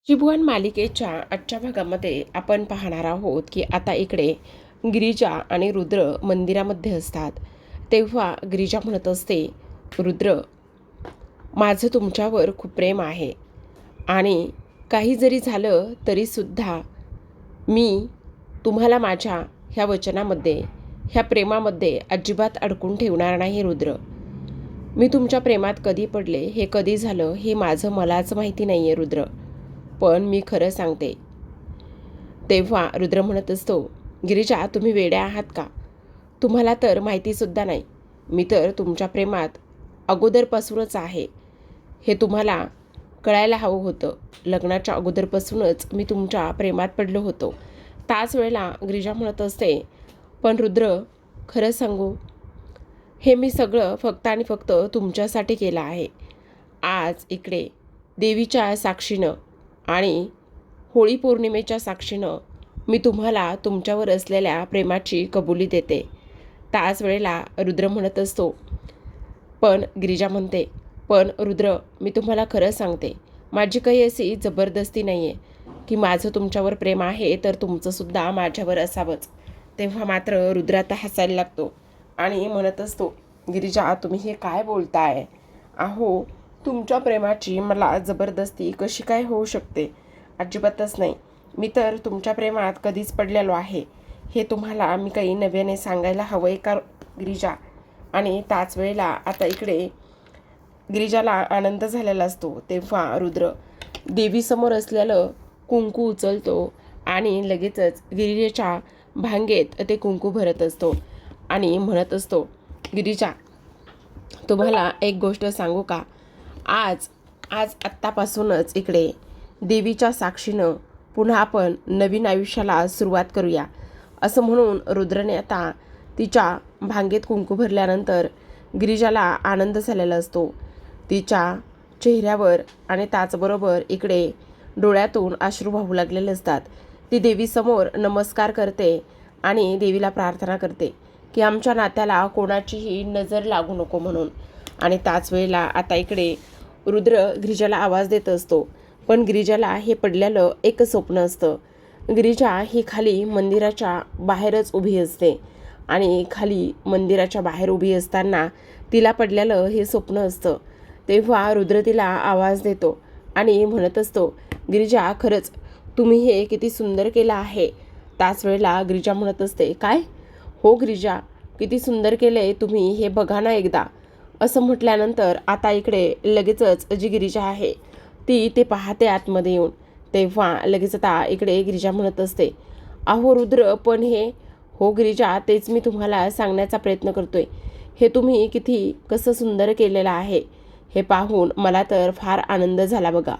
त्रिभुवन मालिकेच्या आजच्या भागामध्ये आपण पाहणार आहोत की आता इकडे गिरिजा आणि रुद्र मंदिरामध्ये असतात. तेव्हा गिरिजा म्हणत असते, रुद्र, माझं तुमच्यावर खूप प्रेम आहे आणि काही जरी झालं तरीसुद्धा मी तुम्हाला माझ्या ह्या वचनामध्ये, ह्या प्रेमामध्ये अजिबात अडकून ठेवणार नाही. रुद्र, मी तुमच्या प्रेमात कधी पडले, हे कधी झालं, हे माझं मलाच माहिती नाही आहे. रुद्र, पण मी खरं सांगते. तेव्हा रुद्र म्हणत असतो, गिरिजा, तुम्ही वेड्या आहात का? तुम्हाला तर माहितीसुद्धा नाही. मी तर तुमच्या प्रेमात अगोदरपासूनच आहे. हे तुम्हाला कळायला हवं होतं. लग्नाच्या अगोदरपासूनच मी तुमच्या प्रेमात पडलो होतो. त्याच वेळेला गिरिजा म्हणत असते, पण रुद्र, खरं सांगू, हे मी सगळं फक्त आणि फक्त तुमच्यासाठी केलं आहे. आज इकडे देवीच्या साक्षीनं आणि होळी पौर्णिमेच्या साक्षीनं मी तुम्हाला तुमच्यावर असलेल्या प्रेमाची कबुली देते. त्याच वेळेला रुद्र म्हणत असतो, पण गिरिजा म्हणते, पण रुद्र, मी तुम्हाला खरं सांगते, माझी काही अशी जबरदस्ती नाही आहे की माझं तुमच्यावर प्रेम आहे तर तुमचंसुद्धा माझ्यावर असावंच. तेव्हा मात्र रुद्र आता हसायला लागतो आणि म्हणत असतो, गिरिजा, तुम्ही हे काय बोलताय? अहो, तुमच्या प्रेमाची मला जबरदस्ती कशी काय होऊ शकते? अजिबातच नाही. मी तर तुमच्या प्रेमात कधीच पडलेलो आहे. हे तुम्हाला मी काही नव्याने सांगायला हवं आहे का गिरिजा? आणि त्याच वेळेला आता इकडे गिरिजाला आनंद झालेला असतो. तेव्हा रुद्र देवीसमोर असलेलं कुंकू उचलतो आणि लगेचच गिरिजेच्या भांगेत ते कुंकू भरत असतो आणि म्हणत असतो, गिरिजा, तुम्हाला एक गोष्ट सांगू का? आज आत्तापासूनच इकडे देवीच्या साक्षीनं पुन्हा आपण नवीन आयुष्याला सुरुवात करूया. असं म्हणून रुद्रने आता तिच्या भांगेत कुंकू भरल्यानंतर गिरिजाला आनंद झालेला असतो. तिच्या चेहऱ्यावर आणि त्याचबरोबर इकडे डोळ्यातून अश्रू वाहू लागलेले असतात. ती देवीसमोर नमस्कार करते आणि देवीला प्रार्थना करते की आमच्या नात्याला कोणाचीही नजर लागू नको म्हणून. आणि त्याच वेळेला आता इकडे रुद्र गिरिजाला आवाज देत असतो, पण गिरिजाला हे पडलेलं एक स्वप्न असतं. गिरिजा ही खाली मंदिराच्या बाहेरच उभी असते आणि खाली मंदिराच्या बाहेर उभी असताना तिला पडलेलं हे स्वप्न असतं. तेव्हा रुद्र तिला आवाज देतो आणि म्हणत असतो, गिरिजा, खरंच तुम्ही हे किती सुंदर केलं आहे. त्याच वेळेला गिरिजा म्हणत असते, काय? हो गिरिजा, किती सुंदर केले तुम्ही, हे बघा ना एकदा. असं म्हटल्यानंतर आता इकडे लगेचच जी गिरिजा आहे ती ते पाहते आतमध्ये येऊन. तेव्हा लगेच आता इकडे गिरिजा म्हणत असते, अहो रुद्र, पण हे, हो गिरिजा, तेच मी तुम्हाला सांगण्याचा प्रयत्न करतोय. हे तुम्ही किती कसं सुंदर केलेलं आहे हे पाहून मला तर फार आनंद झाला बघा.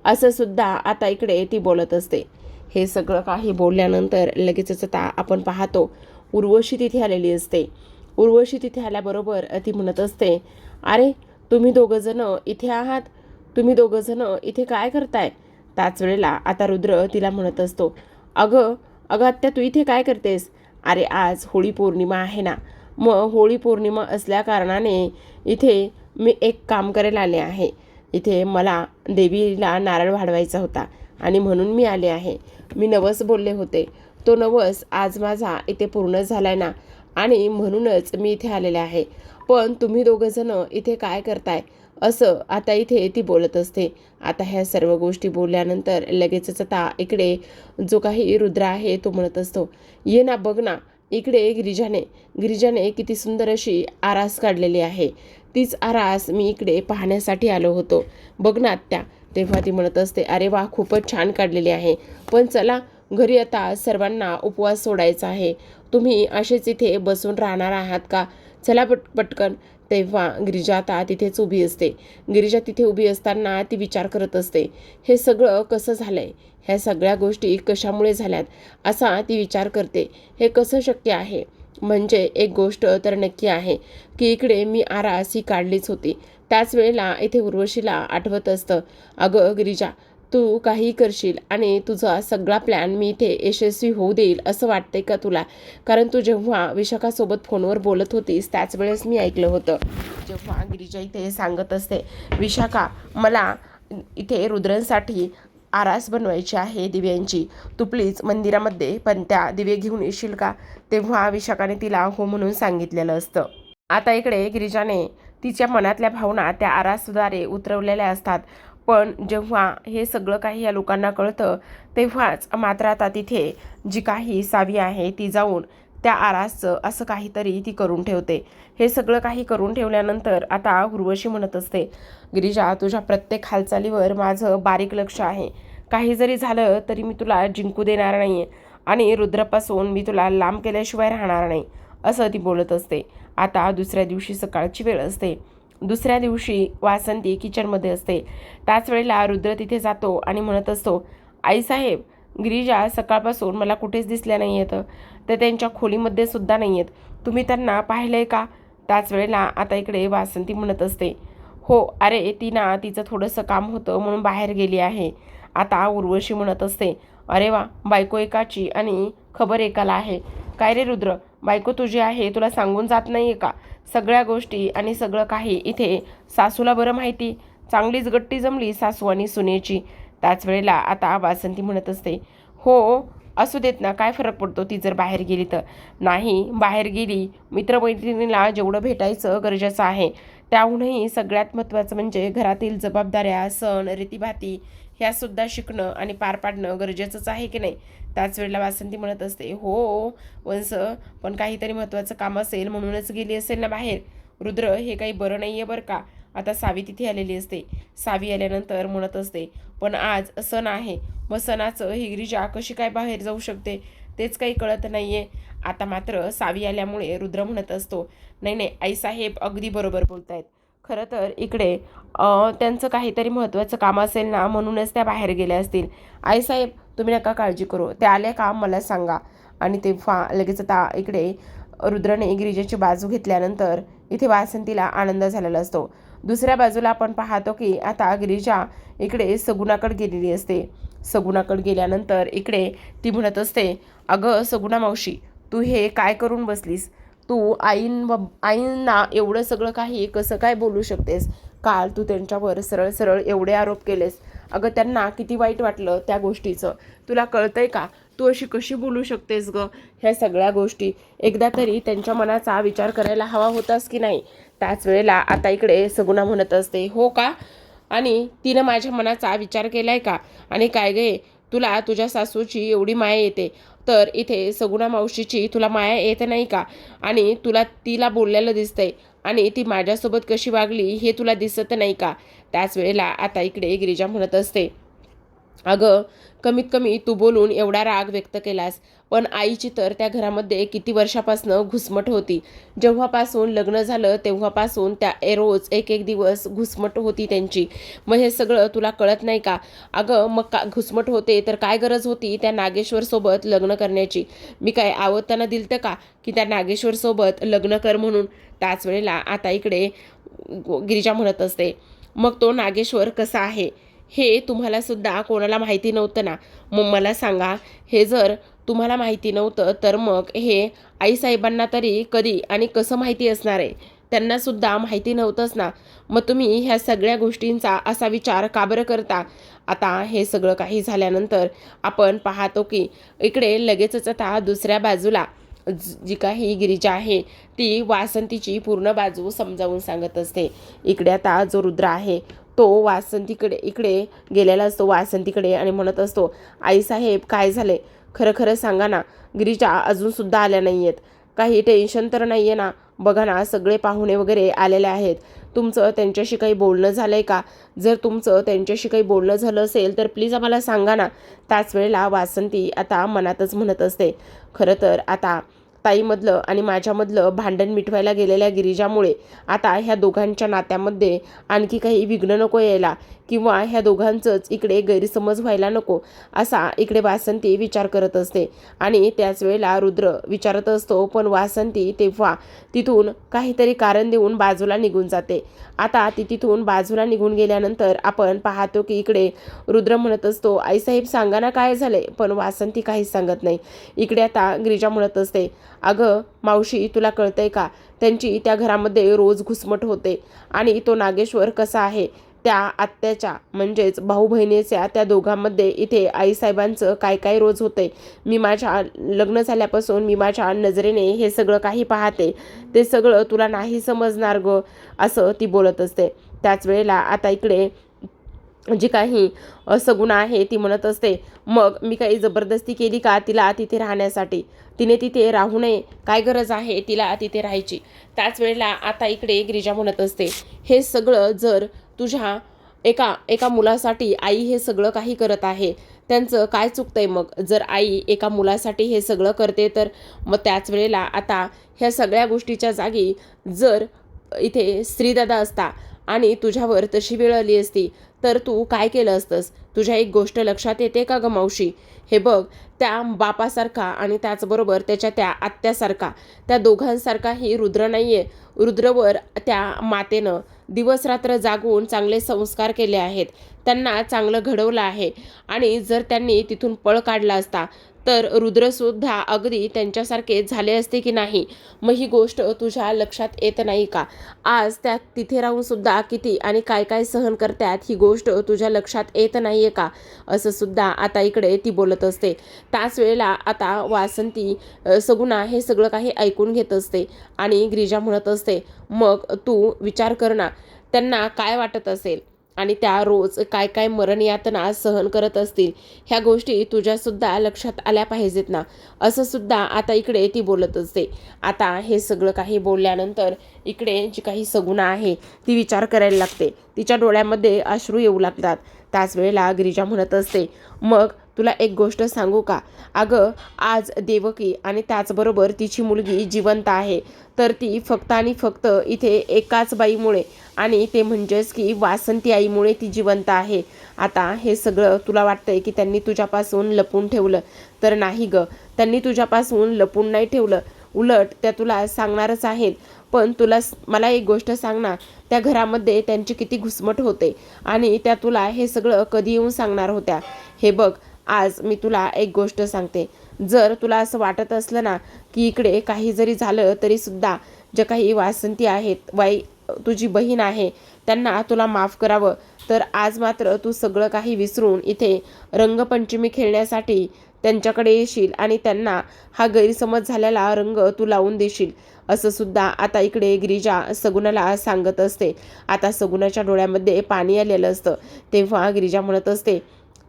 असं सुद्धा आता इकडे ती बोलत असते. हे सगळं काही बोलल्यानंतर लगेचच आता आपण पाहतो उर्वशी तिथे आलेली असते. उर्वशी तिथे आल्याबरोबर ती म्हणत असते, अरे, तुम्ही दोघंजणं इथे आहात? तुम्ही दोघंजणं इथे काय करताय? त्याच वेळेला आता रुद्र तिला म्हणत असतो, अगं आत्या, तू इथे काय करतेस? अरे, आज होळी पौर्णिमा आहे ना, मग होळी पौर्णिमा असल्या कारणाने इथे मी एक काम करायला आले आहे. इथे मला देवीला नारळ वाढवायचा होता आणि म्हणून मी आले आहे. मी नवस बोलले होते, तो नवस आज माझा इथे पूर्ण झाला आहे ना, आणि म्हणूनच मी इथे आलेले आहे. पण तुम्ही दोघंजणं इथे काय करताय? असं आता इथे ती बोलत असते. आता ह्या सर्व गोष्टी बोलल्यानंतर लगेचच आता इकडे जो काही रुद्र आहे तो म्हणत असतो, ये ना, बघ ना, इकडे गिरिजाने किती सुंदर अशी आरास काढलेली आहे. तीच आरास मी इकडे पाहण्यासाठी आलो होतो. बघ ना आत्या. तेव्हा ती म्हणत असते, अरे वा, खूपच छान काढलेली आहे. पण चला घरी, आता सर्वांना उपवास सोडायचा आहे. तुम्ही असेच इथे बसून राहणार आहात का? चला पटकन. तेव्हा गिरिजा आता तिथेच उभी असते. गिरिजा तिथे उभी असताना ती विचार करत असते, हे सगळं कसं झालंय? ह्या सगळ्या गोष्टी कशामुळे झाल्यात असा ती विचार करते. हे कसं शक्य आहे? म्हणजे एक गोष्ट तर नक्की आहे की इकडे मी आरास ही काढलीच होती. त्याच वेळेला इथे उर्वशीला आठवत असतं, अगं गिरिजा, तू काही करशील आणि तुझा सगळा प्लॅन मी इथे यशस्वी होऊ देईल असं वाटतंय का तुला? कारण तू जेव्हा विशाखासोबत फोनवर बोलत होतीस त्याच वेळेस मी ऐकलं होतं, जेव्हा गिरिजा इथे सांगत असते, विशाखा, मला इथे रुद्रांसाठी आरास बनवायची आहे दिव्यांची, तू प्लीज मंदिरामध्ये पणत्या दिवे घेऊन येशील का? तेव्हा विशाखाने तिला हो म्हणून सांगितलेलं असतं. आता इकडे गिरिजाने तिच्या मनातल्या भावना त्या आरासद्वारे उतरवलेल्या असतात. पण जेव्हा हे सगळं काही या लोकांना कळतं तेव्हाच मात्र आता तिथे जी काही सावी आहे ती जाऊन त्या आरासचं असं काहीतरी ती करून ठेवते. हे सगळं काही करून ठेवल्यानंतर आता उर्वशी म्हणत असते, गिरिजा, तुझ्या प्रत्येक हालचालीवर माझं बारीक लक्ष आहे. काही जरी झालं तरी मी तुला जिंकू देणार नाही आणि रुद्रापासून मी तुला लांब केल्याशिवाय राहणार नाही, असं ती बोलत असते. आता दुसऱ्या दिवशी सकाळची वेळ असते. दुसऱ्या दिवशी वासंती किचनमध्ये असते. त्याच वेळेला रुद्र तिथे जातो आणि म्हणत असतो, आईसाहेब, गिरिजा सकाळपासून मला कुठेच दिसल्या नाही आहेत, तर त्यांच्या खोलीमध्ये सुद्धा नाही आहेत. तुम्ही त्यांना पाहिलं आहे का? त्याच वेळेला आता इकडे वासंती म्हणत असते, हो, अरे ती ना तिचं थोडंसं काम होतं म्हणून बाहेर गेली आहे. आता उर्वशी म्हणत असते, अरे वा, बायको एकाची आणि खबर एकाला आहे. काय रे रुद्र, बायको तुझी आहे तुला सांगून जात नाही आहे का? सगळ्या गोष्टी आणि सगळं काही इथे सासूला बरं माहिती. चांगलीच गट्टी जमली सासू आणि सुनेची. त्याच वेळेला आता वासंती म्हणत असते, हो असू देत ना, काय फरक पडतो ती जर बाहेर गेली तर? नाही, बाहेर गेली, मित्रमैत्रिणीला जेवढं भेटायचं गरजेचं आहे त्याहूनही सगळ्यात महत्त्वाचं म्हणजे घरातील जबाबदाऱ्या, सण, रीतीभाती ह्यासुद्धा शिकणं आणि पार पाडणं गरजेचंच आहे की नाही? त्याच वेळेला वासंती म्हणत असते, हो वंस, पण काहीतरी महत्त्वाचं काम असेल म्हणूनच गेली असेल ना बाहेर. रुद्र, हे काही बरं नाही आहे बरं का. आता सावी तिथे आलेली असते. सावी आल्यानंतर म्हणत असते, पण आज सण आहे, मग सणाचं ही गिरिजा कशी काय बाहेर जाऊ शकते तेच काही कळत नाही आहे. आता मात्र सावी आल्यामुळे रुद्र म्हणत असतो, नाही नाही आईसाहेब अगदी बरोबर बोलत आहेत. खरं तर इकडे त्यांचं काहीतरी महत्त्वाचं काम असेल ना म्हणूनच त्या बाहेर गेल्या असतील. आईसाहेब तुम्ही नका काळजी करू, त्या आल्या का मला सांगा. आणि तेव्हा लगेच आता इकडे रुद्रने गिरिजेची बाजू घेतल्यानंतर इथे वासंतीला आनंद झालेला असतो. दुसऱ्या बाजूला आपण पाहतो की आता गिरिजा इकडे सगुणाकडे गेलेली असते. सगुणाकडे गेल्यानंतर इकडे ती म्हणत असते, अगं सगुणा मावशी, तू हे काय करून बसलीस? तू आईंना एवढं सगळं काही कसं काय बोलू शकतेस? काल तू त्यांच्यावर सरळ सरळ एवढे आरोप केलेस. अगं त्यांना किती वाईट वाटलं त्या गोष्टीचं, तुला कळतंय का? तू अशी कशी बोलू शकतेस गं? ह्या सगळ्या गोष्टी एकदा तरी त्यांच्या मनाचा विचार करायला हवा होतास की नाही? त्याच वेळेला आता इकडे सगुणा म्हणत असते, हो का? आणि तिनं माझ्या मनाचा विचार केलाय का? आणि काय गे, तुला तुझ्या सासूची एवढी माया येते तर इथे सगुणा मावशीची तुला माया येत नाही का? आणि तुला तिला बोललेलं दिसतंय आणि ती माझ्यासोबत कशी वागली हे तुला दिसत नाही का? त्याच वेळेला आता इकडे गिरिजा म्हणत असते, अगं कमीत कमी तू बोलून एवढा राग व्यक्त केलास, पण आईची तर त्या घरामध्ये किती वर्षापासून घुसमट होती. जेव्हापासून लग्न झालं तेव्हापासून त्या रोज एक एक दिवस घुसमट होती त्यांची. मग हे सगळं तुला कळत नाही का? अगं मग का घुसमट होते तर काय गरज होती त्या नागेश्वरसोबत लग्न करण्याची? मी काय आवडताना दिलतं का की त्या नागेश्वरसोबत लग्न कर म्हणून? त्याच वेळेला आता इकडे गिरिजा म्हणत असते, मग तो नागेश्वर कसा आहे हे तुम्हाला सुद्धा कोणाला माहिती नव्हतं ना? मग मला सांगा, हे जर तुम्हाला माहिती नव्हतं तर मग हे आईसाहेबांना तरी कधी आणि कसं माहिती असणार आहे? त्यांना सुद्धा माहिती नव्हतंच ना. मग तुम्ही ह्या सगळ्या गोष्टींचा असा विचार का बरं करता? आता हे सगळं काही झाल्यानंतर आपण पाहतो की इकडे लगेचच आता दुसऱ्या बाजूला जी काही गिरिजा आहे ती वासंतीची पूर्ण बाजू समजावून सांगत असते. इकडे आता जो रुद्र आहे तो वासंतीकडे इकडे गेलेला असतो वासंतीकडे आणि म्हणत असतो, आईसाहेब काय झाले? खरं खरं सांगा ना, गिरिजा अजूनसुद्धा आल्या नाही आहेत. काही टेन्शन तर नाही आहे ना? बघा ना, सगळे पाहुणे वगैरे आलेले आहेत. तुमचं त्यांच्याशी काही बोलणं झालं आहे का? जर तुमचं त्यांच्याशी काही बोलणं झालं असेल तर प्लीज आम्हाला सांगा ना. त्याच वेळेला वासंती आता मनातच म्हणत असते, खरं तर आता ताईमधलं आणि माझ्यामधलं भांडण मिटवायला गेलेल्या गिरिजामुळे आता ह्या दोघांच्या नात्यामध्ये आणखी काही विघ्न नको यायला किंवा ह्या दोघांचंच इकडे गैरसमज व्हायला नको, असा इकडे वासंती विचार करत असते. आणि त्याच वेळेला रुद्र विचारत असतो, पण वासंती तेव्हा तिथून काहीतरी कारण देऊन बाजूला निघून जाते. आता ती तिथून बाजूला निघून गेल्यानंतर आपण पाहतो की इकडे रुद्र म्हणत असतो, आईसाहेब सांगा ना काय झाले? पण वासंती काहीच सांगत नाही. इकडे आता गिरिजा म्हणत असते, अगं मावशी तुला कळतंय का? त्यांची त्या घरामध्ये रोज घुसमट होते आणि तो नागेश्वर कसा आहे त्या आत्याच्या म्हणजेच भाऊ बहिणीच्या त्या दोघांमध्ये इथे आईसाहेबांचं काय काय रोज होतंय, मी माझ्या लग्न झाल्यापासून मी माझ्या नजरेने हे सगळं काही पाहते, ते सगळं तुला नाही समजणार ग, असं ती बोलत असते. त्याच वेळेला आता इकडे जी काही सगुण आहे ती म्हणत असते, मग मी काही जबरदस्ती केली का तिला तिथे राहण्यासाठी? तिने तिथे राहू नये, काय गरज आहे तिला तिथे राहायची? त्याच वेळेला आता इकडे गिरिजा म्हणत असते, हे सगळं जर तुझ्या एका एका मुलासाठी आई हे सगळं काही करत आहे, त्यांचं काय चुकतंय मग? जर आई एका मुलासाठी हे सगळं करते तर मग त्याच वेळेला आता ह्या सगळ्या गोष्टीच्या जागी जर इथे श्रीदादा असता आणि तुझ्यावर तशी वेळ आली असती तर तू काय केलं असतंस? तुझ्या एक गोष्ट लक्षात येते का ग मावशी? हे बघ, त्या बापासारखा आणि त्याचबरोबर त्याच्या त्या आत्यासारखा, त्या दोघांसारखाही रुद्र नाही आहे. रुद्रवर त्या मातेनं दिवसरात्र जागून चांगले संस्कार केले आहेत, त्यांना चांगलं घडवलं आहे. आणि जर त्यांनी तिथून पळ काढला असता तर रुद्रसुद्धा अगदी त्यांच्यासारखे झाले असते की नाही? मग ही गोष्ट तुझ्या लक्षात येत नाही का? आज त्या तिथे राहून सुद्धा किती आणि काय काय सहन करतात, ही गोष्ट तुझ्या लक्षात येत नाही आहे का? असं सुद्धा आता इकडे ती बोलत असते. त्याच वेळेला आता वासंती सगुणा हे सगळं काही ऐकून घेत असते आणि गिरिजा म्हणत असते, मग तू विचार कर ना, त्यांना काय वाटत असेल आणि त्या रोज काय काय मरण यातना सहन करत असतील, ह्या गोष्टी तुझ्यासुद्धा लक्षात आल्या पाहिजेत ना, असं सुद्धा आता इकडे ती बोलत असते. आता हे सगळं काही बोलल्यानंतर इकडे जी काही सगुणा आहे ती विचार करायला लागते, तिच्या डोळ्यामध्ये अश्रू येऊ लागतात. त्याच वेळेला गिरिजा म्हणत असते, मग तुला एक गोष्ट सांगू का? अगं, आज देवकी आणि त्याचबरोबर तिची मुलगी जिवंत आहे, तर ती फक्त आणि फक्त इथे एकाच बाईमुळे, आणि ते म्हणजेच की वासंती आईमुळे ती जिवंत आहे. आता हे सगळं तुला वाटतंय की त्यांनी तुझ्यापासून लपून ठेवलं, तर नाही ग, त्यांनी तुझ्यापासून लपून नाही ठेवलं, उलट त्या तुला सांगणारच आहेत. पण मला एक गोष्ट सांग ना, त्या घरामध्ये त्यांची किती घुसमट होते आणि त्या तुला हे सगळं कधी येऊन सांगणार होत्या? हे बघ, आज मी तुला एक गोष्ट सांगते, जर तुला असं वाटत असलं ना की इकडे काही जरी झालं तरी सुद्धा ज्या काही वासंती आहेत, तुझी बहीण आहे, त्यांना तुला माफ करावं, तर आज मात्र तू सगळं काही विसरून इथे रंगपंचमी खेळण्यासाठी त्यांच्याकडे येशील आणि त्यांना हा गैरसमज झालेला रंग तू लावून देशील, असं सुद्धा आता इकडे गिरिजा सगुणाला सांगत असते. आता सगुणाच्या डोळ्यामध्ये पाणी आलेलं असतं. तेव्हा गिरिजा म्हणत असते,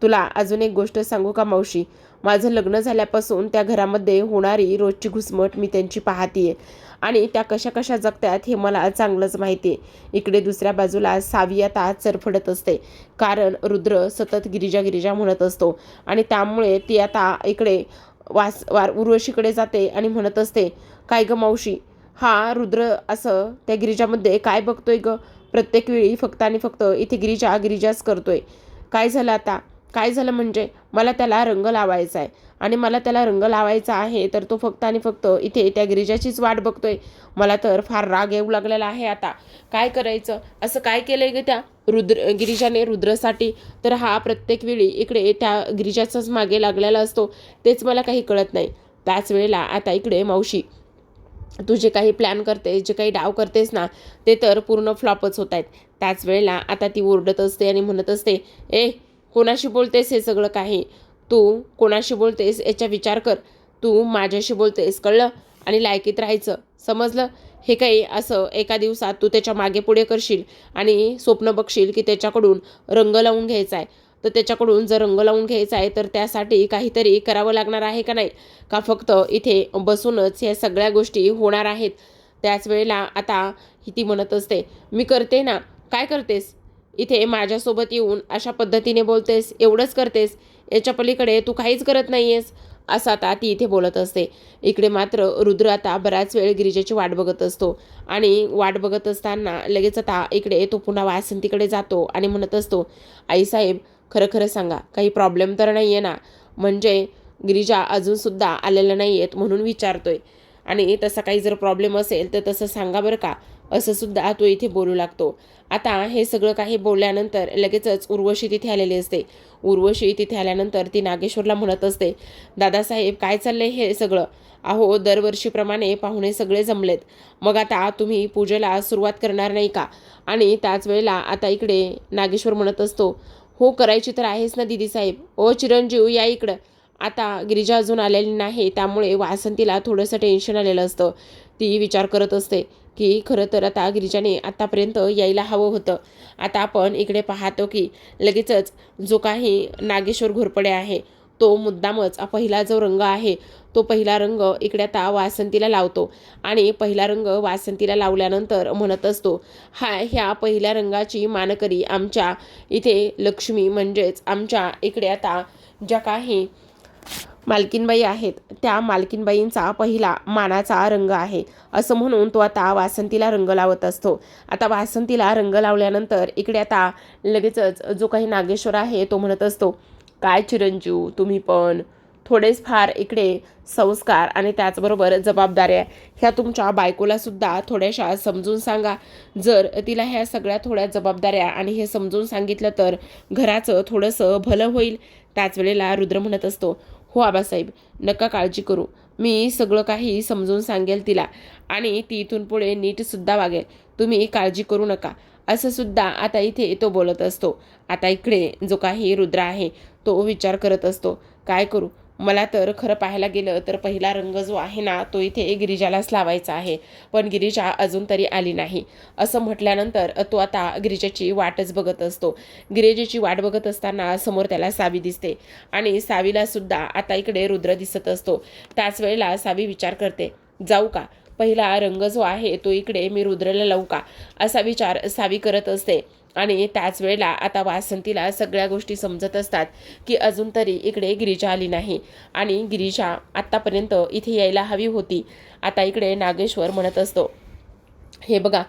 तुला अजून एक गोष्ट सांगू का मावशी? माझं लग्न झाल्यापासून त्या घरामध्ये होणारी रोजची घुसमट मी त्यांची पाहतीये आणि त्या कशा कशा जगतात हे मला चांगलंच माहिती आहे. इकडे दुसऱ्या बाजूला सावी आता चरफडत असते, कारण रुद्र सतत गिरिजा गिरिजा म्हणत असतो आणि त्यामुळे ती आता इकडे उर्वशीकडे जाते आणि म्हणत असते, काय ग मावशी, हा रुद्र असं त्या गिरिजामध्ये काय बघतोय ग? प्रत्येक वेळी फक्त आणि फक्त इथे गिरिजाच करतोय. काय झालं आता? काय झालं म्हणजे? मला त्याला रंग लावायचा आहे आणि मला त्याला रंग लावायचा आहे तर तो फक्त आणि फक्त इथे त्या गिरिजाचीच वाट बघतोय. मला तर फार राग येऊ लागलेला आहे. आता काय करायचं? असं काय केलंय ग त्या गिरिजाने रुद्रसाठी? तर हा प्रत्येक वेळी इकडे त्या गिरिजाचाच मागे लागलेला असतो, तेच मला काही कळत नाही. त्याच वेळेला आता इकडे मावशी, तू जे काही प्लॅन करतेस, जे काही डाव करतेस ना, ते तर पूर्ण फ्लॉपच होत आहेत. त्याच वेळेला आता ती ओरडत असते आणि म्हणत असते, कोणाशी बोलतेस हे सगळं काही? तू कोणाशी बोलतेस याचा विचार कर. तू माझ्याशी बोलतेस, कळलं? आणि लायकीत राहायचं, समजलं? हे काही असं एका दिवसात तू त्याच्या मागे पुढे करशील आणि स्वप्न बघशील की त्याच्याकडून रंग लावून घ्यायचा आहे, तर त्याच्याकडून जर रंग लावून घ्यायचा आहे तर त्यासाठी काहीतरी करावं लागणार आहे का नाही? का फक्त इथे बसूनच ह्या सगळ्या गोष्टी होणार आहेत? त्याच वेळेला आता ती म्हणत असते, मी करते ना. काय करतेस? इथे माझ्यासोबत येऊन अशा पद्धतीने बोलतेस, एवढंच करतेस, याच्या पलीकडे तू काहीच करत नाही आहेस, असं आता ती इथे बोलत असते. इकडे मात्र रुद्र आता बराच वेळ गिरिजाची वाट बघत असतो आणि वाट बघत असताना लगेच आता इकडे तो पुन्हा वासंतीकडे जातो आणि म्हणत असतो, आईसाहेब, खरं खरं सांगा, काही प्रॉब्लेम तर नाही आहे ना? म्हणजे गिरिजा अजूनसुद्धा आलेल्या नाही आहेत म्हणून विचारतोय, आणि तसा काही जर प्रॉब्लेम असेल तर तसं सांगा बरं का. असं सुद्धा तो इथे बोलू लागतो. आता हे सगळं काही बोलल्यानंतर लगेचच उर्वशी तिथे आलेली असते. उर्वशी तिथे आल्यानंतर ती नागेश्वरला म्हणत असते, दादासाहेब काय चाललंय हे सगळं? अहो दरवर्षीप्रमाणे पाहुणे सगळे जमलेत, मग आता तुम्ही पूजेला सुरुवात करणार नाही का? आणि त्याच वेळेला आता इकडे नागेश्वर म्हणत असतो, हो करायची तर आहेच ना दीदीसाहेब. ओ चिरंजीव या इकडं. आता गिरिजा अजून आलेली नाही, त्यामुळे वासंतीला थोडंसं टेन्शन आलेलं असतं. ती विचार करत असते की खरं तर आता गिरिजाने आत्तापर्यंत यायला हवं होतं. आता आपण इकडे पाहतो की लगेचच जो काही नागेश्वर घोरपडे आहे तो मुद्दामच पहिला जो रंग आहे तो पहिला रंग इकडे आता वासंतीला लावतो आणि पहिला रंग वासंतीला लावल्यानंतर म्हणत असतो, ह्या पहिल्या रंगाची मानकरी आमच्या इथे लक्ष्मी म्हणजेच आमच्या इकडे आता ज्या काही मालकीनबाई आहेत त्या मालकीनबाईंचा पहिला मानाचा रंग आहे, असं म्हणून तो आता वासंतीला रंग लावत असतो. आता वासंतीला रंग लावल्यानंतर इकडे आता लगेचच जो काही नागेश्वर आहे तो म्हणत असतो, काय चिरंजीव तुम्ही पण थोडेच फार इकडे संस्कार आणि त्याचबरोबर जबाबदाऱ्या ह्या तुमच्या बायकोला सुद्धा थोड्याशा समजून सांगा. जर तिला ह्या सगळ्या थोड्या जबाबदाऱ्या आणि हे समजून सांगितलं तर घराचं थोडंसं भलं होईल. त्याच वेळेला रुद्र म्हणत असतो, हो आबासाहेब नका काळजी करू, मी सगळं काही समजून सांगेल तिला आणि ती इथून पुढे नीटसुद्धा वागेल, तुम्ही काळजी करू नका, असं सुद्धा आता इथे तो बोलत असतो. आता इकडे जो काही रुद्र आहे तो विचार करत असतो, काय करू? मला तर खरं पाहायला गेलं तर पहिला रंग जो आहे ना तो इथे गिरिजालाच लावायचा आहे, पण गिरिजा अजून तरी आली नाही. असं म्हटल्यानंतर तो आता गिरिजाची वाटच बघत असतो. गिरिजेची वाट बघत असताना समोर त्याला सावी दिसते आणि सावीला सुद्धा आता इकडे रुद्र दिसत असतो. त्याच वेळेला सावी विचार करते, जाऊ का? पहिला रंग जो आहे तो इकडे मी रुद्रला लावू का? असा विचार सावी करत असते. आणि त्याच वेळेला आता वासंतीला सगळ्या गोष्टी समजत असतात की अजून तरी इकडे गिरिजा आली नाही आणि गिरिजा आत्तापर्यंत इथे यायला हवी होती. आता इकडे नागेश्वर म्हणत असतो, हे बघा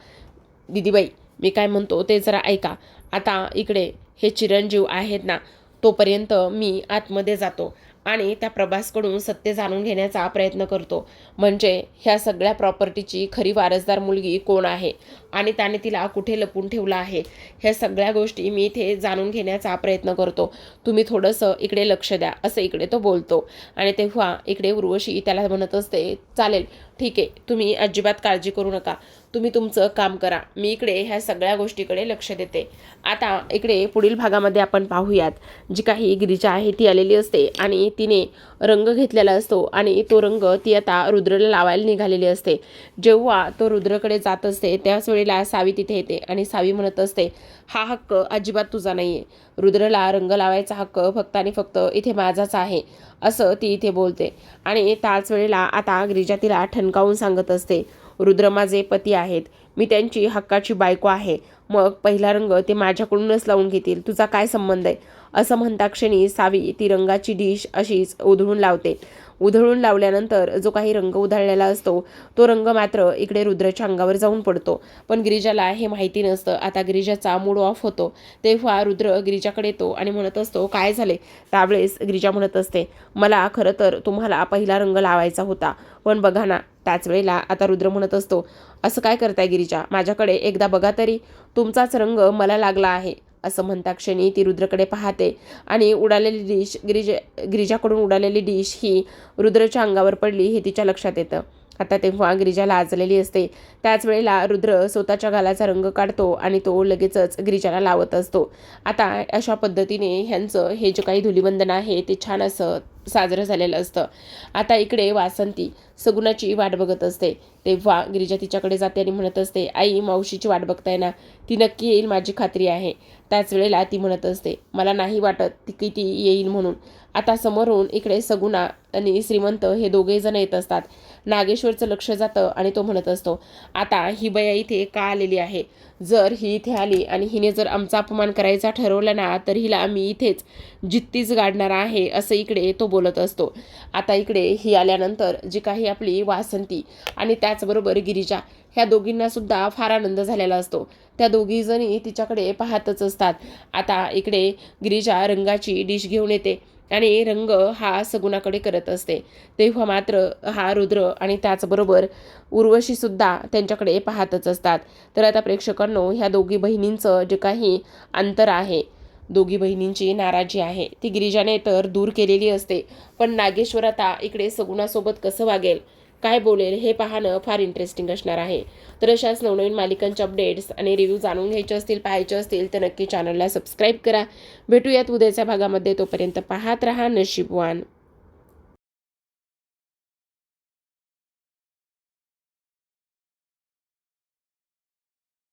दिदीबाई मी काय म्हणतो ते जरा ऐका. आता इकडे हे चिरंजीव आहेत ना, तोपर्यंत मी आतमध्ये जातो आणि त्या प्रभासकडून सत्य जाणून घेण्याचा प्रयत्न करतो, म्हणजे ह्या सगळ्या प्रॉपर्टीची खरी वारसदार मुलगी कोण आहे आणि त्याने तिला कुठे लपून ठेवलं आहे, ह्या सगळ्या गोष्टी मी इथे जाणून घेण्याचा प्रयत्न करतो. तुम्ही थोडंसं इकडे लक्ष द्या, असं इकडे तो बोलतो. आणि तेव्हा इकडे उर्वशी त्याला म्हणत असते, चालेल ठीक आहे, तुम्ही अजिबात काळजी करू नका, तुम्ही तुमचं काम करा, मी इकडे ह्या सगळ्या गोष्टीकडे लक्ष देते. आता इकडे पुढील भागामध्ये आपण पाहूयात, जी काही गिरिजा आहे ती आलेली असते आणि तिने रंग घेतलेला असतो आणि तो रंग ती आता रुद्रला लावायला निघालेली असते. जेव्हा तो रुद्रकडे जात असते त्याच वेळेला सावी तिथे येते आणि सावी म्हणत असते, हा हक्क अजिबात तुझा नाही आहे, रुद्रला रंग लावायचा हक्क फक्त आणि फक्त इथे माझाच आहे, असं ती इथे बोलते. आणि त्याच वेळेला आता गिरिजा तिला ठणकावून सांगत असते, रुद्र माझे पती आहेत, मी त्यांची हक्काची बायको आहे, मग पहिला रंग ते माझ्याकडूनच लावून घेतील, तुझा काय संबंध आहे? असं म्हणता क्षणी सावी ती रंगाची डिश अशीच उधळून लावते. उधळून लावल्यानंतर जो काही रंग उधळलेला असतो तो रंग मात्र इकडे रुद्राच्या अंगावर जाऊन पडतो. पण गिरिजाला हे माहिती नसतं. आता गिरिजाचा मूड ऑफ होतो. तेव्हा रुद्र गिरिजाकडे येतो आणि म्हणत असतो, काय झाले? त्यावेळेस गिरिजा म्हणत असते, मला खरं तर तुम्हाला पहिला रंग लावायचा होता, पण बघा ना. त्याच वेळेला आता रुद्र म्हणत असतो, असं काय करताय गिरिजा, माझ्याकडे एकदा बघा तरी, तुमचाच रंग मला लागला आहे. असं म्हणता क्षणी ती रुद्रकडे पाहते आणि उडालेली डिश गिरिजाकडून उडालेली डिश ही रुद्रच्या अंगावर पडली हे तिच्या लक्षात येतं. आता तेव्हा गिरिजा लाजलेली असते. त्याच वेळेला रुद्र स्वतःच्या गालाचा रंग काढतो आणि तो लगेचच गिरिजाला लावत असतो. आता अशा पद्धतीने ह्यांचं हे जे काही धुलीवंदन आहे ते छान असं साजरं झालेलं असतं. आता इकडे वासंती सगुणाची वाट बघत असते. तेव्हा गिरिजा तिच्याकडे जाते आणि म्हणत असते, आई मावशीची वाट बघताय ना, ती नक्की येईल माझी खात्री आहे. त्याच वेळेला ती म्हणत असते, मला नाही वाटत ती किती येईल म्हणून. आता समोरून इकडे सगुणा आणि श्रीमंत हे दोघे जण येत असतात. नागेश्वरचं लक्ष जातं आणि तो म्हणत असतो, आता ही बया इथे का आलेली आहे? जर ही इथे आली आणि हिने जर आमचा अपमान करायचा ठरवला ना तर हिला आम्ही इथेच जित्तीच गाडणार आहे, असं इकडे तो बोलत असतो. आता इकडे ही आल्यानंतर जी काही आपली वासंती आणि त्याचबरोबर गिरिजा ह्या दोघींना सुद्धा फार आनंद झालेला असतो. त्या दोघी जणी तिच्याकडे पाहतच असतात. आता इकडे गिरिजा रंगाची डिश घेऊन येते आणि रंग हा सगुणाकडे करत असते. तेव्हा मात्र हा रुद्र आणि त्याचबरोबर उर्वशीसुद्धा त्यांच्याकडे पाहतच असतात. तर आता प्रेक्षकांनो, ह्या दोघी बहिणींचं जे काही अंतर आहे, दोघी बहिणींची नाराजी आहे, ती गिरिजाने तर दूर केलेली असते. पण नागेश्वर आता इकडे सगुणासोबत कसं वागेल, काय बोलेल, हे पाहणं फार इंटरेस्टिंग असणार आहे. तर अशाच नवनवीन मालिकांचे अपडेट्स आणि रिव्ह्यू जाणून घ्यायचे असतील, पाहायचे असतील तर नक्की चॅनलला सबस्क्राईब करा. भेटूयात उद्याच्या भागामध्ये. तोपर्यंत पाहत रहा नशीबवान.